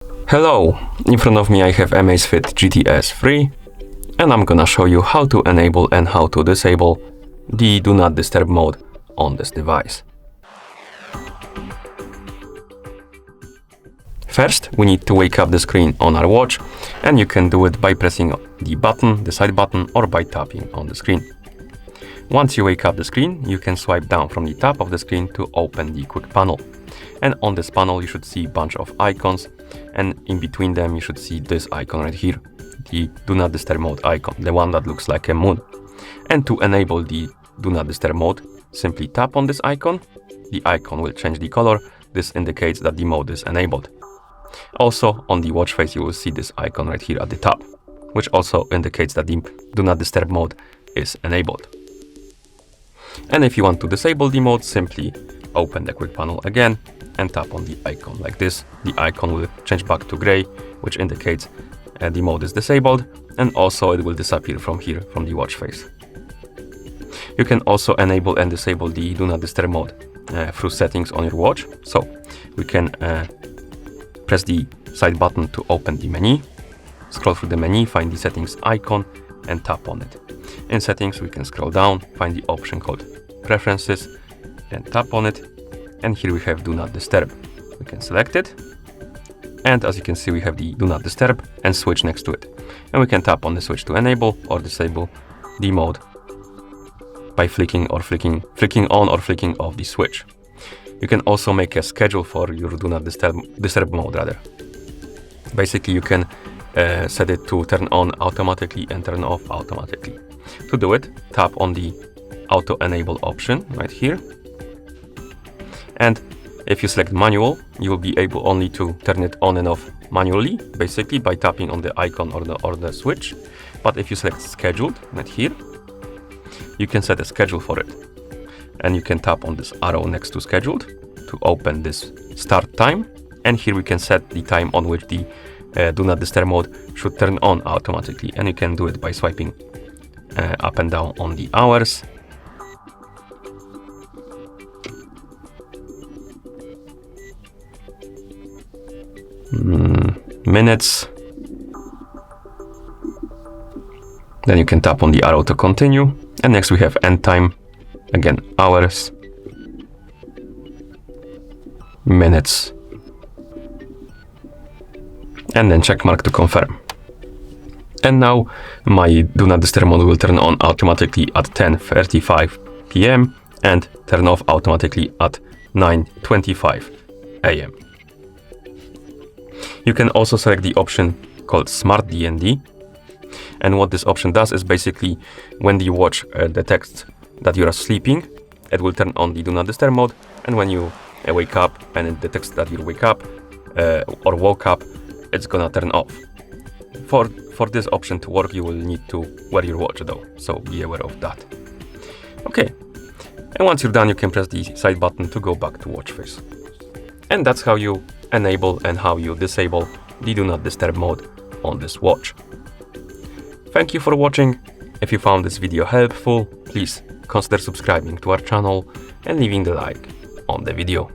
Hello, in front of me I have Amazfit GTS 3 and I'm gonna show you how to enable and how to disable the Do Not Disturb mode on this device. First, we need to wake up the screen on our watch, and you can do it by pressing the button, the side button, or by tapping on the screen. Once you wake up the screen, you can swipe down from the top of the screen to open the quick panel. And on this panel you should see a bunch of icons, and in between them you should see this icon right here, the Do Not Disturb mode icon, the one that looks like a moon. And to enable the Do Not Disturb mode, simply tap on this icon. The icon will change the color. This indicates that the mode is enabled. Also, on the watch face you will see this icon right here at the top, which also indicates that the Do Not Disturb mode is enabled. And if you want to disable the mode, simply open the quick panel again and tap on the icon like this. The icon will change back to gray, which indicates the mode is disabled, and also it will disappear from here, from the watch face. You can also enable and disable the Do Not Disturb mode through settings on your watch. So we can press the side button to open the menu, scroll through the menu, find the settings icon and tap on it. In settings we can scroll down, find the option called preferences and tap on it, and here we have Do Not Disturb. We can select it, and as you can see we have the Do Not Disturb and switch next to it, and we can tap on the switch to enable or disable the mode by flicking on or flicking off the switch. You can also make a schedule for your Do Not Disturb mode rather. Basically you can set it to turn on automatically and turn off automatically. To do it, tap on the auto enable option right here, and if you select manual, you will be able only to turn it on and off manually, basically by tapping on the icon or the switch. But if you select scheduled right here, you can set a schedule for it, and you can tap on this arrow next to scheduled to open this start time, and here we can set the time on which the Do Not Disturb mode should turn on automatically, and you can do it by swiping up and down on the hours. Minutes. Then you can tap on the arrow to continue, and next we have end time, again hours, minutes, and then check mark to confirm. And now my Do Not Disturb mode will turn on automatically at 10:35 p.m. and turn off automatically at 9:25 a.m. You can also select the option called Smart DND, and what this option does is basically when the watch detects that you are sleeping, it will turn on the Do Not Disturb mode, and when you wake up and it detects that you wake up or woke up, it's gonna turn off. For this option to work, you will need to wear your watch though, so be aware of that. Okay, and once you're done, you can press the side button to go back to watch face. And that's how you enable and how you disable the Do Not Disturb mode on this watch. Thank you for watching. If you found this video helpful, please consider subscribing to our channel and leaving the like on the video.